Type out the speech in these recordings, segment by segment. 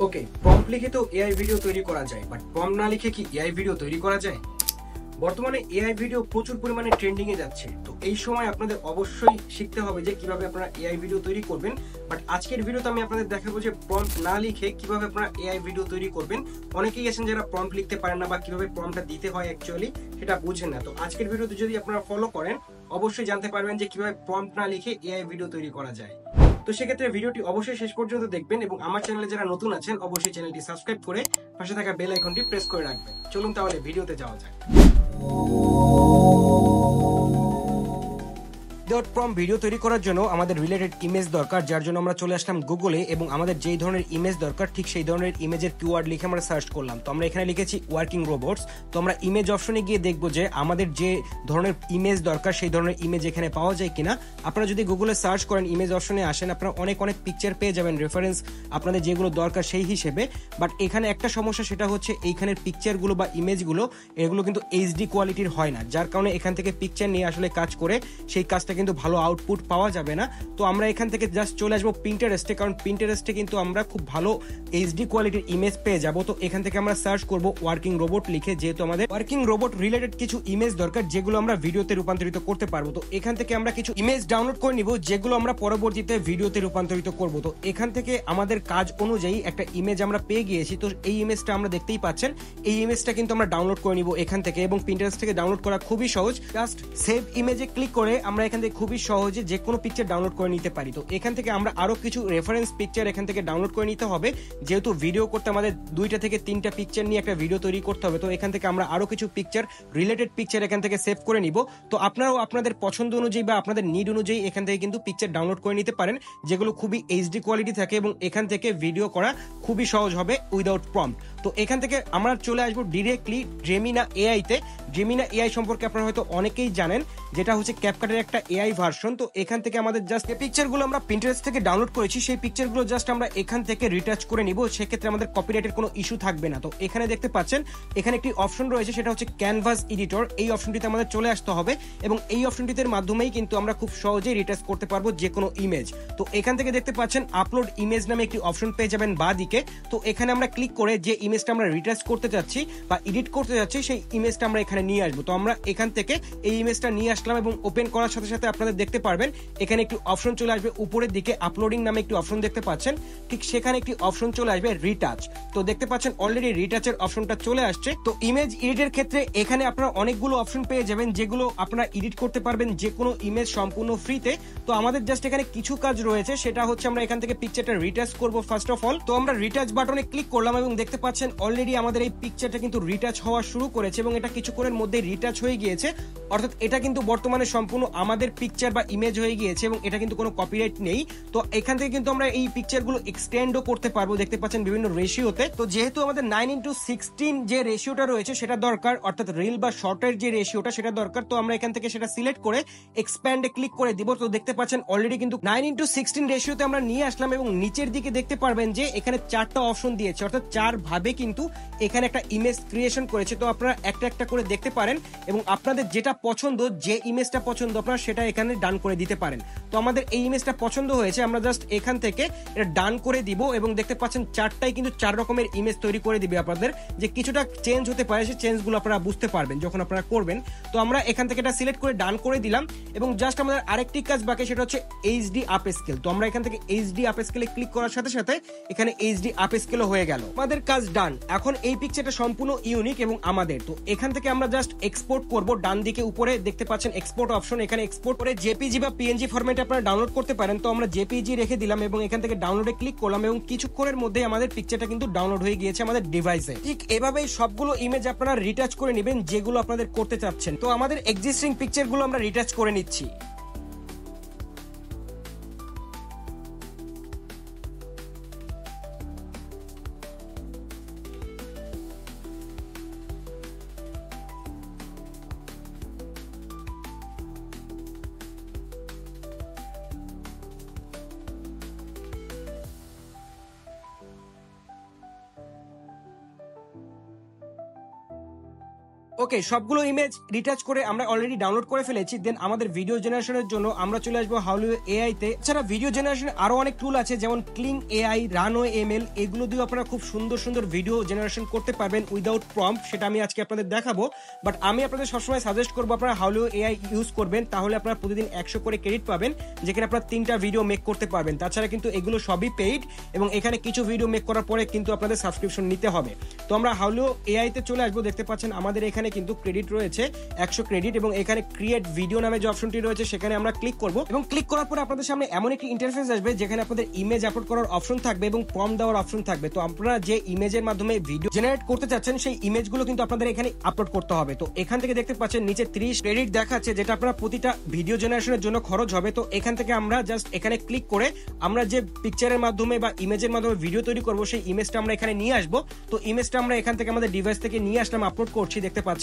ওকে, prompt লিখে তো AI video তৈরি করা যায়, বাট প্রম্পট না লিখে কি এআই ভিডিও তৈরি করা যায়? বর্তমানে এআই ভিডিও প্রচুর পরিমাণে ট্রেন্ডিং এ যাচ্ছে। তো এই সময় আপনাদের অবশ্যই শিখতে হবে যে কিভাবে আপনারা এআই ভিডিও তৈরি করবেন। বাট আজকের ভিডিওতে আমি আপনাদের দেখাবো যে প্রম্পট না লিখে কিভাবে আপনারা এআই ভিডিও তৈরি করবেন। অনেকেই আছেন যারা প্রম্পট লিখতে পারেন না বা কিভাবে প্রম্পটটা দিতে হয় অ্যাকচুয়ালি সেটা বুঝেন না। তো আজকের ভিডিওতে যদি আপনারা ফলো করেন অবশ্যই জানতে পারবেন যে কিভাবে প্রম্পট না লিখে এআই ভিডিও তৈরি করা যায়। তো সেক্ষেত্রে ভিডিওটি অবশ্যই শেষ পর্যন্ত দেখবেন এবং আমার চ্যানেলে যারা নতুন আছেন অবশ্যই চ্যানেলটি সাবস্ক্রাইব করে পাশে থাকা বেল আইকনটি প্রেস করে রাখবেন। চলুন তাহলে ভিডিওতে যাওয়া যাক। প্রম্পট ভিডিও তৈরি করার জন্য আমাদের রিলেটেড ইমেজ দরকার, যার জন্য আমরা চলে আসলাম গুগলে এবং আমাদের যেই ধরনের ইমেজ দরকার ঠিক সেই ধরনের ইমেজের কিওয়ার্ড লিখে আমরা সার্চ করলাম। তো আমরা এখানে লিখেছি ওয়ার্কিং রোবটস। তো আমরা ইমেজ অপশনে গিয়ে দেখবো যে আমাদের যে ধরনের ইমেজ দরকার সেই ধরনের ইমেজ এখানে পাওয়া যায় কিনা। আপনারা যদি গুগলে সার্চ করেন ইমেজ অপশনে আসেন আপনারা অনেক পিকচার পেয়ে যাবেন রেফারেন্স আপনাদের যেগুলো দরকার সেই হিসেবে। বাট এখানে একটা সমস্যা, সেটা হচ্ছে এইখানের পিকচারগুলো বা ইমেজগুলো এগুলো কিন্তু এইচডি কোয়ালিটির হয় না, যার কারণে এখান থেকে পিকচার নিয়ে আসলে কাজ করে সেই কাজটা কিন্তু ভালো আউটপুট পাওয়া যাবে না। তো আমরা এখান থেকে জাস্ট চলে আসবো পিন্টারেস্টে, কারণ পিন্টারেস্টে কিন্তু আমরা খুব ভালো এইচডি কোয়ালিটির ইমেজ পেয়ে যাব। তো এখান থেকে আমরা সার্চ করব ওয়ার্কিং রোবট লিখে, যেহেতু আমাদের ওয়ার্কিং রোবট রিলেটেড কিছু ইমেজ দরকার যেগুলো আমরা ভিডিওতে রূপান্তরিত করতে পারবো। তো এখান থেকে আমরা কিছু ইমেজ ডাউনলোড করে নিব যেগুলো আমরা পরবর্তীতে ভিডিওতে রূপান্তরিত করব। তো এখান থেকে আমাদের কাজ অনুযায়ী একটা ইমেজ আমরা পেয়ে গিয়েছি। তো এই ইমেজটা আমরা দেখতেই পাচ্ছেন, এই ইমেজটা কিন্তু আমরা ডাউনলোড করে নিব এখান থেকে, এবং পিন্টারেস্ট থেকে ডাউনলোড করা খুবই সহজ। জাস্ট সেভ ইমেজে ক্লিক করে আমরা এখান থেকে খুবই সহজে যে কোনো পিকচার ডাউনলোড করে নিতে পারি। তো এখান থেকে আমরা আরো কিছু রেফারেন্স পিকচার এখান থেকে ডাউনলোড করে নিতে হবে, যেহেতু ভিডিও করতে আমাদের 2টা থেকে 3টা পিকচার নিয়ে একটা ভিডিও তৈরি করতে হবে। তো এখান থেকে আমরা আরো কিছু পিকচার রিলেটেড পিকচার এখান থেকে সেভ করে নিব। তো আপনারাও আপনাদের পছন্দ অনুযায়ী বা আপনাদের নিড অনুযায়ী এখান থেকে কিন্তু পিকচার ডাউনলোড করে নিতে পারেন, যেগুলো খুবই এইচডি কোয়ালিটি থাকে এবং এখান থেকে ভিডিও করা খুবই সহজ হবে উইদাউট প্রম্পট। তো এখান থেকে আমরা চলে আসবো ডিরেক্টলি জেমিনা এআই তে। জেমিনা এআই সম্পর্কে আপনারা হয়তো অনেকেই জানেন, যেটা হচ্ছে ক্যাপকাটের একটা এআই ভার্সন। তো এখান থেকে আমাদের জাস্ট এই পিকচারগুলো আমরা পিন্টারেস্ট থেকে ডাউনলোড করেছি সেই পিকচারগুলো জাস্ট আমরা এখান থেকে রিটাচ করে নিব, সেক্ষেত্রে আমাদের কপিরাইটের কোনো ইস্যু থাকবে না। তো এখানে দেখতে পাচ্ছেন এখানে একটি অপশন রয়েছে, সেটা হচ্ছে ক্যানভাস এডিটর। এই অপশনটিতে আমাদের চলে আসতে হবে এবং এই অপশনটিতে মাধ্যমেই কিন্তু আমরা খুব সহজেই রিটাচ করতে পারবো যে কোনো ইমেজ। তো এখান থেকে দেখতে পাচ্ছেন আপলোড ইমেজ নামে একটি অপশন পেয়ে যাবেন বাঁ দিকে। তো এখানে আমরা ক্লিক করে যে ইমেজটা আমরা রিটাচ করতে যাচ্ছি বা এডিট করতে যাচ্ছি সেই ইমেজটা আমরা এখানে নিয়ে আসবো। তো আমরা এখান থেকে এই ইমেজটা নিয়ে আসলাম এবং ওপেন করার সাথে সাথে আপনারা দেখতে পারবেন এখানে একটি অপশন চলে আসবে উপরের দিকে, আপলোডিং নামে একটি অপশন দেখতে পাচ্ছেন, ঠিক সেখানে একটি অপশন চলে আসবে রিটাচ। তো দেখতে পাচ্ছেন অলরেডি রিটাচের অপশনটা চলে আসছে। তো ইমেজ এডিটের ক্ষেত্রে এখানে আপনারা অনেকগুলো অপশন পেয়ে যাবেন যেগুলো আপনারা এডিট করতে পারবেন যে কোনো ইমেজ সম্পূর্ণ ফ্রিতে। তো আমাদের জাস্ট এখানে কিছু কাজ রয়েছে, সেটা হচ্ছে আমরা এখান থেকে পিকচারটা রিটাচ করব ফার্স্ট অফ অল। তো আমরা রিটাচ বাটনে ক্লিক করলাম এবং দেখতে পাচ্ছেন অলরেডি আমাদের এই পিকচারটা কিন্তু রিটাচ হওয়া শুরু করেছে এবং এটা কিছুক্ষণের মধ্যে রিটাচ হয়ে গিয়েছে। অর্থাৎ এটা কিন্তু বর্তমানে সম্পূর্ণ আমাদের পিকচার বা ইমেজ হয়ে গিয়েছে এবং এটা কিন্তু কোনো কপিরাইট নেই। তো এখান থেকে কিন্তু আমরা এই পিকচারগুলো এক্সটেন্ডও করতে পারবো, দেখতে পাচ্ছেন বিভিন্ন রেশিওতে। তো যেহেতু আমাদের 9:16 যে রেশিওটা রয়েছে সেটা দরকার, অর্থাৎ রিল বা শর্টের যে রেশিওটা সেটা দরকার। তো আমরা এখান থেকে সেটা সিলেক্ট করে এক্সপ্যান্ডে ক্লিক করে দিব। তো দেখতে পাচ্ছেন অলরেডি কিন্তু 9:16 রেশিওতে আমরা নিয়ে আসলাম এবং নিচের দিকে দেখতে পারবেন যে এখানে 4টা অপশন দিয়েছে, অর্থাৎ 4 ভাবে কিন্তু এখানে একটা ইমেজ ক্রিয়েশন করেছে। তো আপনারা একটা একটা করে দেখতে পারেন এবং আপনাদের যেটা পছন্দ, যে ইমেজটা পছন্দ আপনারা সেটা এখানে ডান করে দিতে পারেন। তো আমাদের এই ইমেজটা পছন্দ হয়েছে, আমরা জাস্ট এখান থেকে এটা ডান করে দিব এবং দেখতে পাচ্ছেন 4টাই কিন্তু 4 রকমের ইমেজ তৈরি করে দিবে আপনাদের। যে কিছুটা চেঞ্জ হতে পারে সেই চেঞ্জগুলো আপনারা বুঝতে পারবেন যখন আপনারা করবেন। তো আমরা এখান থেকে এটা সিলেক্ট করে ডান করে দিলাম এবং জাস্ট আমাদের আরেকটি কাজ বাকি, সেটা হচ্ছে এইচডি আপ স্কেল। তো আমরা এখান থেকে এইচডি আপ স্কেলে ক্লিক করার সাথে সাথে এখানে এইচডি আপ স্কেলও হয়ে গেল। আমাদের কাজ ডান। এখন এই পিকচারটা সম্পূর্ণ ইউনিক এবং আমাদের। তো এখান থেকে আমরা জাস্ট এক্সপোর্ট করব। ডান দিকে উপরে দেখতে পাচ্ছেন এক্সপোর্ট অপশন, এখানে এক্সপোর্ট করে জেপিজি বা পিএনজি ফরম্যাটে আপনারা ডাউনলোড করতে পারেন। তো আমরা জেপিজি রেখে দিলাম এবং এখান থেকে ডাউনলোডে ক্লিক করলাম এবং কিছুক্ষণের মধ্যে আমাদের পিকচারটা কিন্তু ডাউনলোড হয়ে গিয়েছে আমাদের ডিভাইসে। ঠিক এভাবেই সবগুলো ইমেজ আপনারা রিটাচ করে নেবেন যেগুলো আপনাদের করতে চাচ্ছেন। তো আমাদের এক্সিস্টিং পিকচারগুলো আমরা রিটাচ করে নিচ্ছি। ওকে, সবগুলো ইমেজ রিটাচ করে আমরা অলরেডি ডাউনলোড করে ফেলেছি। দেন আমাদের ভিডিও জেনারেশনের জন্য আমরা চলে আসবো হাউলিও এআই তে। এছাড়া ভিডিও জেনারেশন আরো অনেক টুল আছে, যেমন ক্লিং এআই, রানওয়ে এমএল, এগুলো দিয়ে আপনারা খুব সুন্দর সুন্দর ভিডিও জেনারেশন করতে পারবেন উইদাউট প্রম্পট। সেটা আমি আজকে আপনাদের দেখাবো, বাট আমি আপনাদের সবসময় সাজেস্ট করবো আপনারা হাউলিও এআই ইউজ করবেন, তাহলে আপনারা প্রতিদিন 100 করে ক্রেডিট পাবেন, যেখানে আপনারা 3টা ভিডিও মেক করতে পারবেন। তাছাড়া কিন্তু এগুলো সবই পেইড, এবং এখানে কিছু ভিডিও মেক করার পরে কিন্তু আপনাদের সাবস্ক্রিপশন নিতে হবে। তো আমরা হাউলিও এআই তে চলে আসবো। দেখতে পাচ্ছেন আমাদের এখানে কিন্তু ক্রেডিট রয়েছে 100 ক্রেডিট, এবং এখানে ক্রিয়েট ভিডিও নামে যে অপশনটি রয়েছে সেখানে আমরা ক্লিক করব, এবং ক্লিক করার পরে আপনাদের সামনে এমন একটি ইন্টারফেস আসবে যেখানে আপনাদের ইমেজ আপলোড করার অপশন থাকবে এবং প্রম্পট দেওয়ার অপশন থাকবে। তো আপনারা যে ইমেজের মাধ্যমে ভিডিও জেনারেট করতে চাচ্ছেন সেই ইমেজগুলো কিন্তু আপনাদের এখানে আপলোড করতে হবে। তো এখান থেকে দেখতে পাচ্ছেন নিচে 30 ক্রেডিট দেখাচ্ছে, যেটা আপনারা প্রতিটা ভিডিও জেনারেশনের জন্য খরচ হবে। তো এখান থেকে আমরা জাস্ট এখানে ক্লিক করে আমরা যে পিকচারের মাধ্যমে বা ইমেজের মাধ্যমে ভিডিও তৈরি করব সেই ইমেজটা আমরা এখানে নিয়ে আসবো। তো ইমেজটা আমরা এখান থেকে আমাদের ডিভাইস থেকে নিয়ে আসলাম, আপলোড করছি, দেখতে পাচ্ছেন।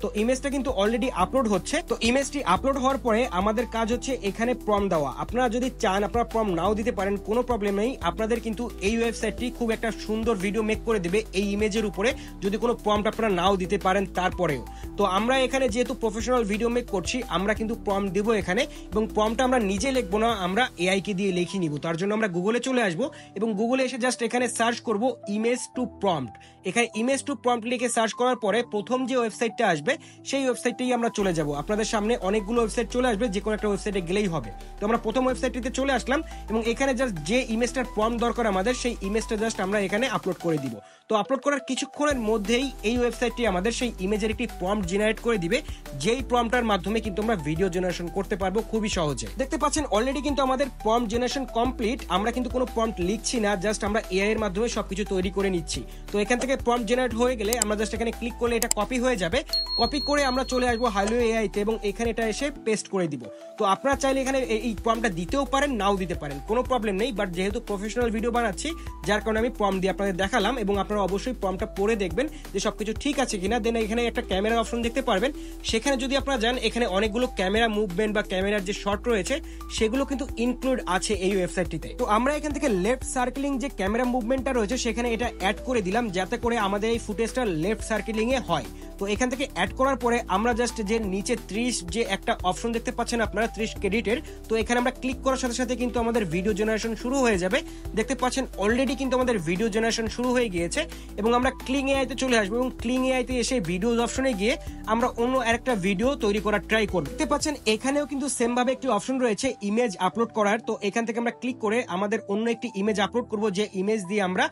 তো ইমেজটা কিন্তু অলরেডি আপলোড হচ্ছে। তো ইমেজটি আপলোড হওয়ার পরে আমাদের কাজ হচ্ছে এখানে প্রম্পট দেওয়া। আপনারা যদি চান আপনারা প্রম্পট নাও দিতে পারেন, কোনো প্রবলেম নেই। আপনাদের কিন্তু এই ওয়েবসাইটটি খুব একটা সুন্দর ভিডিও মেক করে দেবে এই ইমেজের উপরে, যদি কোনো প্রম্পট আপনারা নাও দিতে পারেন তারপরেও। তো আমরা এখানে যেহেতু প্রফেশনাল ভিডিও মেক করছি, আমরা কিন্তু প্রম্পট দেবো এখানে, এবং প্রম্পটটা আমরা নিজে লিখবো না, আমরা এআই কে দিয়ে লিখে নিব। তার জন্য আমরা গুগলে চলে আসবো, এবং গুগলে এসে জাস্ট এখানে সার্চ করব ইমেজ টু প্রম্পট। এখানে ইমেজ টু প্রম্পট লিখে সার্চ করার পরে প্রথম যে ওয়েবসাইটটা আসবে সেই ওয়েবসাইটটাই আমরা চলে যাব। আপনাদের সামনে অনেকগুলো ওয়েবসাইট চলে আসবে, যে কোনো একটা ওয়েবসাইটে গেলেই হবে। তো আমরা প্রথম ওয়েবসাইটটিতে চলে আসলাম, এবং এখানে জাস্ট যে ইমেজটার প্রম্পট দরকার আমাদের সেই ইমেজটা জাস্ট আমরা এখানে আপলোড করে দিব। তো আপলোড করার কিছুক্ষণের মধ্যেই এই ওয়েবসাইটটি আমাদের সেই ইমেজের একটি প্রম্পট জেনারেট করে দিবে, যেই প্রম্পটটার মাধ্যমে কিন্তু আমরা ভিডিও জেনারেশন করতে পারবো খুবই সহজে। দেখতে পাচ্ছেন অলরেডি কিন্তু আমাদের প্রম্পট জেনারেশন কমপ্লিট। আমরা কিন্তু কোনো প্রম্পট লিখছি না, জাস্ট আমরা এআই এর মাধ্যমে সবকিছু তৈরি করে নিচ্ছি। তো এখান থেকে প্রম্পট জেনারেট হয়ে গেলে আমরা জাস্ট এখানে ক্লিক করলে এটা কপি হয়ে যাবে। কপি করে আমরা চলে আসবো হাউলিও এআই তে, এবং এখানে এটা এসে পেস্ট করে দিব। তো আপনারা চাইলে এখানে এই প্রম্পটটা দিতেও পারেন, নাও দিতে পারেন, কোনো প্রবলেম নেই। বাট যেহেতু প্রফেশনাল ভিডিও বানাচ্ছি, যার কারণে আমি প্রম্পট দিয়ে আপনাদের দেখালাম, এবং আপনারা অবশ্যই প্রম্পটটা পড়ে দেখবেন যে সবকিছু ঠিক আছে কিনা। দেন এখানে একটা ক্যামেরার অপশন দেখতে পারবেন, সেখানে যদি আপনারা যান এখানে অনেকগুলো ক্যামেরা মুভমেন্ট বা ক্যামেরার যে শট রয়েছে সেগুলো কিন্তু ইনক্লুড আছে এই ওয়েবসাইটটিতে। তো আমরা এখান থেকে লেফট সার্কেলিং যে ক্যামেরা মুভমেন্টটা রয়েছে সেখানে এটা অ্যাড করে দিলাম, যাতে করে আমাদের এই ফুটেজটা লেফট সার্কেলিং এ হয়। তো এখান থেকে অ্যাড করার পরে আমরা জাস্ট যে নিচে 30 যে একটা অপশন দেখতে পাচ্ছেন আপনারা 30 ক্রেডিটের, তো এখানে আমরা ক্লিক করার সাথে সাথে কিন্তু আমাদের ভিডিও জেনারেশন শুরু হয়ে যাবে। দেখতে পাচ্ছেন অলরেডি কিন্তু আমাদের ভিডিও জেনারেশন শুরু হয়ে গিয়েছে, এবং আমরা ক্লিং এআই তে চলে আসবো, এবং ক্লিং এআই তে এসে ভিডিওস অপশনে গিয়ে আমরা অন্য আরেকটা ভিডিও তৈরি করার ট্রাই করব। দেখতে পাচ্ছেন এখানেও কিন্তু সেম ভাবে একটি অপশন রয়েছে ইমেজ আপলোড করার। তো এখান থেকে আমরা ক্লিক করে আমাদের অন্য একটি ইমেজ আপলোড করব, যে ইমেজ দিয়ে আমরা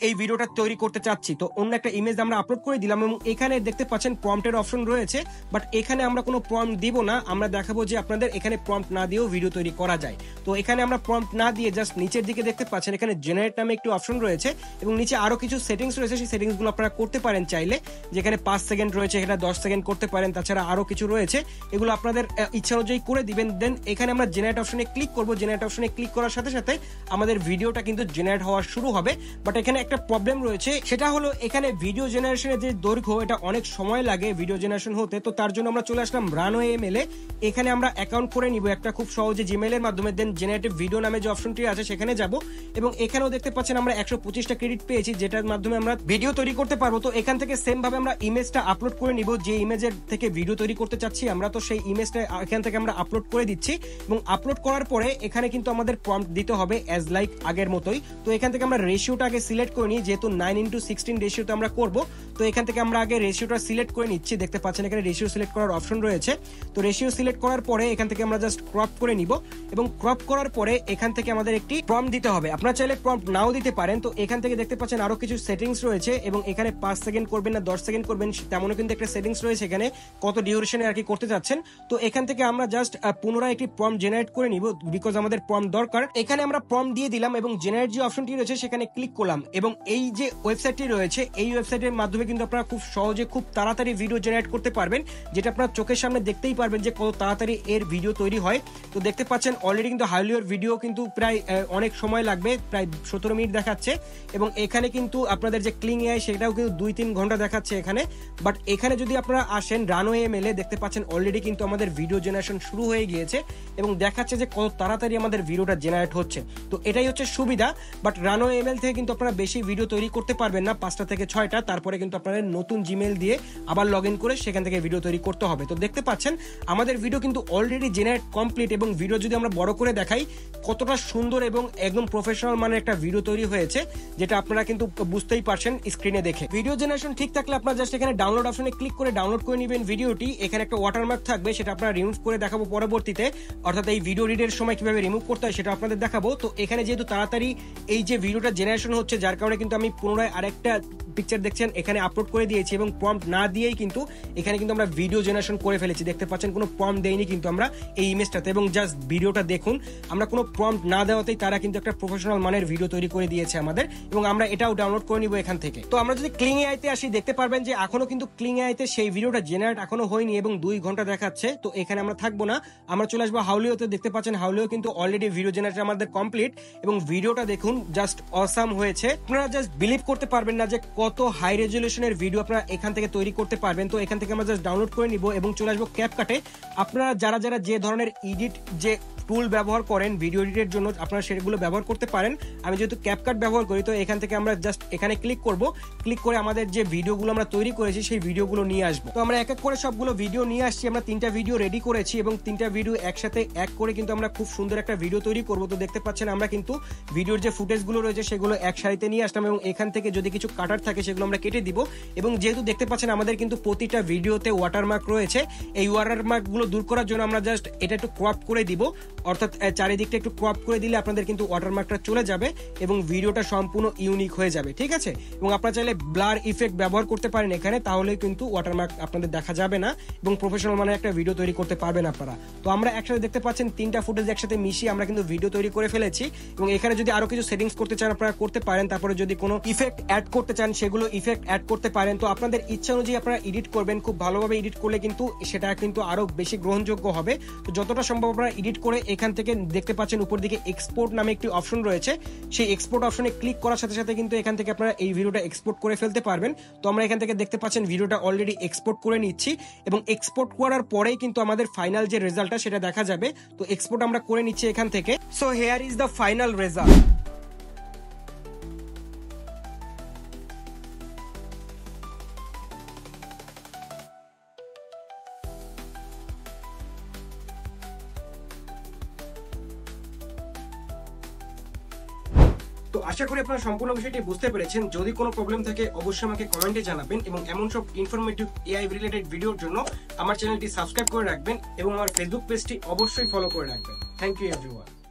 এই ভিডিওটা তৈরি করতে চাচ্ছি। তো অন্য একটা ইমেজ আমরা আপলোড করে দিলাম, এবং এখানে দেখতে পাচ্ছেন প্রম্পটের অপশন রয়েছে, বাট এখানে আমরা কোনো প্রম্পট দিব না। আমরা দেখাবো যে আপনাদের এখানে প্রম্পট না দিয়েও ভিডিও তৈরি করা যায়। তো এখানে আমরা প্রম্পট না দিয়ে জাস্ট নিচের দিকে দেখতে পাচ্ছেন এখানে জেনারেট নামে একটি অপশন রয়েছে, এবং নিচে আরো কিছু সেটিংস রয়েছে, সেই সেটিংস গুলো আপনারা করতে পারেন চাইলে। যেখানে 5 সেকেন্ড রয়েছে, এখানে 10 সেকেন্ড করতে পারেন। তাছাড়া আরো কিছু রয়েছে, এগুলো আপনাদের ইচ্ছা অনুযায়ী করে দিবেন। দেন এখানে আমরা জেনারেট অপশনে ক্লিক করব। জেনারেট অপশনে ক্লিক করার সাথে সাথে আমাদের ভিডিওটা কিন্তু জেনারেট হওয়া শুরু হবে। বাট এখানে একটা প্রবলেম রয়েছে, সেটা হলো এখানে ভিডিও জেনারেশনের যে দৈর্ঘ্য, এটা অনেক সময় লাগে ভিডিও জেনারেশন হতে। তো তার জন্য আমরা চলে আসলাম রানওয়ে এমএল এ। এখানে আমরা অ্যাকাউন্ট করে নিব একটা খুব সহজে জিমেইল এর মাধ্যমে। দেন জেনারেটিভ ভিডিও নামে যে অপশনটি আছে সেখানে যাব, এবং এখানেও দেখতে পাচ্ছেন আমরা 125টা ক্রেডিট পেয়েছি, যেটার মাধ্যমে আমরা ভিডিও তৈরি করতে পারবো। তো এখান থেকে সেম ভাবে আমরা ইমেজটা আপলোড করে নিব, যে ইমেজের থেকে ভিডিও তৈরি করতে চাচ্ছি আমরা। তো সেই ইমেজটা এখান থেকে আমরা আপলোড করে দিচ্ছি, এবং আপলোড করার পরে এখানে কিন্তু আমাদের প্রম্পট দিতে হবে অ্যাজ লাইক আগের মতোই। তো এখান থেকে আমরা রেশিওটা আগে সিলেক্ট করে নিই, যেহেতু 9:16 রেশিওতে আমরা করব। তো এখান থেকে আমরা আগে রেশিওটা সিলেক্ট করে নিচ্ছি। দেখতে পাচ্ছেন এখানে রেশিও সিলেক্ট করার অপশন রয়েছে। তো রেশিও সিলেক্ট করার পরে এখান থেকে আমরা জাস্ট ক্রপ করে নিব, এবং ক্রপ করার পরে এখান থেকে আমাদের একটি প্রম্পট দিতে হবে। আপনারা চাইলে প্রম্পট নাও দিতে পারেন। তো এখান থেকে দেখতে পাচ্ছেন আরো কিছু সেটিংস রয়েছে, এবং এখানে 5 সেকেন্ড করবেন না 10 সেকেন্ড করবেন তেমনও কিন্তু একটা সেটিংস রয়েছে, এখানে কত ডিউরেশনে আর কি করতে চাচ্ছেন। তো এখান থেকে আমরা জাস্ট পুনরায় একটি প্রম্পট জেনারেট করে নিব, বিকজ আমাদের প্রম্পট দরকার। এখানে আমরা প্রম্পট দিয়ে দিলাম, এবং জেনারেট যে অপশনটি রয়েছে সেখানে ক্লিক করলাম, এবং এই যে ওয়েবসাইটটি রয়েছে এই ওয়েবসাইটের মাধ্যমে কিন্তু আপনারা খুব সহজে খুব তাড়াতাড়ি ভিডিও জেনারেট করতে পারবেন, যেটা আপনারা চোখের সামনে দেখতেই পারবেন যে কত তাড়াতাড়ি এর ভিডিও তৈরি হয়। তো দেখতে পাচ্ছেন অলরেডি কিন্তু হাউলিওর ভিডিও কিন্তু প্রায় অনেক সময় লাগবে, প্রায় 17 মিনিট দেখাচ্ছে, এবং এখানে কিন্তু আপনাদের যে ক্লিং এআই সেটাও কিন্তু 2-3 ঘন্টা দেখাচ্ছে এখানে। বাট এখানে যদি আপনারা আসেন রানওয়ে এমএল এ, দেখতে পাচ্ছেন অলরেডি কিন্তু আমাদের ভিডিও জেনারেশন শুরু হয়ে গিয়েছে, এবং দেখাচ্ছে যে কত তাড়াতাড়ি আমাদের ভিডিওটা জেনারেট হচ্ছে। তো এটাই হচ্ছে সুবিধা। বাট রানওয়ে এমএল থেকে কিন্তু আপনারা বেশি ভিডিও তৈরি করতে পারবেন না, 5টা থেকে 6টা, তারপরে কিন্তু আপনাদের নতুন জিমেইল দিয়ে আবার লগ ইন করে সেখান থেকে ভিডিও তৈরি করতে হবে। তো দেখতে পাচ্ছেন আমাদের ভিডিও কিন্তু অলরেডি জেনারেট কমপ্লিট, এবং ভিডিও যদি আমরা বড় করে দেখাই কতটা সুন্দর এবং একদম প্রফেশনাল মানের একটা ভিডিও তৈরি হয়েছে, যেটা আপনারা কিন্তু বুঝতেই পারছেন স্ক্রিনে দেখে। ভিডিও জেনারেশন ঠিক থাকলে আপনারা জাস্ট এখানে ডাউনলোড অপশনে ক্লিক করে ডাউনলোড করে নেবেন ভিডিওটি। এখানে একটা ওয়াটারমার্ক থাকবে, সেটা আপনারা রিমুভ করে দেখাবো পরবর্তীতে, অর্থাৎ এই ভিডিও রিডের সময় কিভাবে রিমুভ করতে হয় সেটা আপনাদের দেখাবো। তো এখানে যেহেতু তাড়াতাড়ি এই যে ভিডিওটা জেনারেশন হচ্ছে, যার কারণে কিন্তু আমি পুনরায় আরেকটা পিকচার দেখছেন এখানে আপলোড করে দিয়েছি, এবং প্রম্পট না দিয়েই কিন্তু এখানে কিন্তু আমরা ভিডিও জেনারেশন করে ফেলেছি। দেখতে পাচ্ছেন কোনো প্রম্পট দেইনি কিন্তু আমরা এই ইমেজটাতে, এবং জাস্ট ভিডিওটা দেখুন, আমরা কোনো প্রম্পট না দেওয়াতেই তারা কিন্তু একটা প্রফেশনাল মানের ভিডিও তৈরি করে দিয়েছে আমাদের, এবং আমরা এটাও ডাউনলোড করে নিব এখান থেকে। তো আমরা যদি ক্লিং এআইতে আসি, দেখতে পারবেন যে এখনো কিন্তু ক্লিং এআইতে সেই ভিডিওটা জেনারেট এখনো হয়নি এবং 2 ঘন্টা দেখাচ্ছে। তো এখানে আমরা থাকবো না, আমরা চলে আসবো হাউলিওতে। দেখতে পাচ্ছেন হাউলিও কিন্তু অলরেডি ভিডিও জেনারেট আমাদের কমপ্লিট, এবং ভিডিওটা দেখুন জাস্ট অসাম হয়েছে। আপনারা জাস্ট বিলিভ করতে পারবেন না যে কত হাই রেজলিউশনের ভিডিও আপনারা এখান থেকে তৈরি করতে পারবেন। তো এখান থেকে আমরা জাস্ট ডাউনলোড করে নিব এবং চলে আসবো ক্যাপকাটে। আপনারা যারা যারা যে ধরনের এডিট যে টুল ব্যবহার করেন ভিডিও এডিটের জন্য, আপনারা সেগুলো ব্যবহার করতে পারেন। আমি যেহেতু ক্যাপকাট ব্যবহার করি, তো এখান থেকে আমরা জাস্ট এখানে ক্লিক করব, ক্লিক করে আমাদের যে ভিডিওগুলো আমরা তৈরি করেছি সেই ভিডিওগুলো নিয়ে আসবো। তো আমরা এক এক করে সবগুলো ভিডিও নিয়ে আসছি। আমরা 3টা ভিডিও রেডি করেছি, এবং 3টা ভিডিও একসাথে এক করে কিন্তু আমরা খুব সুন্দর একটা ভিডিও তৈরি করবো। তো দেখতে পাচ্ছেন আমরা কিন্তু ভিডিওর যে ফুটেজগুলো রয়েছে সেগুলো এক সারিতে নিয়ে আসলাম, এবং এখান থেকে যদি কিছু কাটার থাকে সেগুলো আমরা কেটে দিব। এবং যেহেতু দেখতে পাচ্ছেন আমাদের কিন্তু প্রতিটা ভিডিওতে ওয়াটারমার্ক রয়েছে, এই ওয়াটারমার্ক গুলো দূর করার জন্য আমরা জাস্ট এটা একটু ক্রপ করে দিব, অর্থাৎ চারিদিকটা একটু ক্রপ করে দিলে আপনাদের কিন্তু ওয়াটারমার্কটা চলে যাবে এবং ভিডিওটা সম্পূর্ণ ইউনিক হয়ে যাবে, ঠিক আছে। এবং আপনারা চাইলে ব্লার ইফেক্ট ব্যবহার করতে পারেন এখানে, তাহলে কিন্তু ওয়াটারমার্ক আপনাদের দেখা যাবে না এবং প্রফেশনাল মানের একটা ভিডিও তৈরি করতে পারবেন আপনারা। তো আমরা একসাথে দেখতে পাচ্ছেন 3টা ফুটেজ একসাথে মিশিয়ে আমরা কিন্তু ভিডিও তৈরি করে ফেলেছি, এবং এখানে যদি আরো কিছু সেটিংস করতে চান আপনারা করতে পারেন। তারপরে যদি কোনো ইফেক্ট অ্যাড করতে চান সেগুলো ইফেক্ট অ্যাড করতে পারেন। তো আপনাদের ইচ্ছা অনুযায়ী আপনারা এডিট করবেন, খুব ভালোভাবে এডিট করলে কিন্তু সেটা কিন্তু আরো বেশি গ্রহণযোগ্য হবে। তো যতটা সম্ভব আপনারা এডিট করে এখান থেকে দেখতে পাচ্ছেন উপর দিকে এক্সপোর্ট নামে একটি অপশন রয়েছে, সেই এক্সপোর্ট অপশনে ক্লিক করার সাথে সাথে কিন্তু এখান থেকে আপনারা এই ভিডিওটা এক্সপোর্ট করে ফেলতে পারবেন। তো আমরা এখান থেকে দেখতে পাচ্ছেন ভিডিওটা অলরেডি এক্সপোর্ট করে নিচ্ছি, এবং এক্সপোর্ট করার পরেই কিন্তু আমাদের ফাইনাল যে রেজাল্টটা সেটা দেখা যাবে। তো এক্সপোর্ট আমরা করে নিচ্ছি এখান থেকে। So here is the final result. তো আশা করি আপনারা সম্পূর্ণ বিষয়টি বুঝতে পেরেছেন। যদি কোনো প্রবলেম থাকে অবশ্যই আমাকে কমেন্টে জানাবেন, এবং এমন সব ইনফরমেটিভ এআই রিলেটেড ভিডিওর জন্য আমার চ্যানেলটি সাবস্ক্রাইব করে রাখবেন এবং আমার ফেসবুক পেজটি অবশ্যই ফলো করে রাখবেন। Thank you everyone.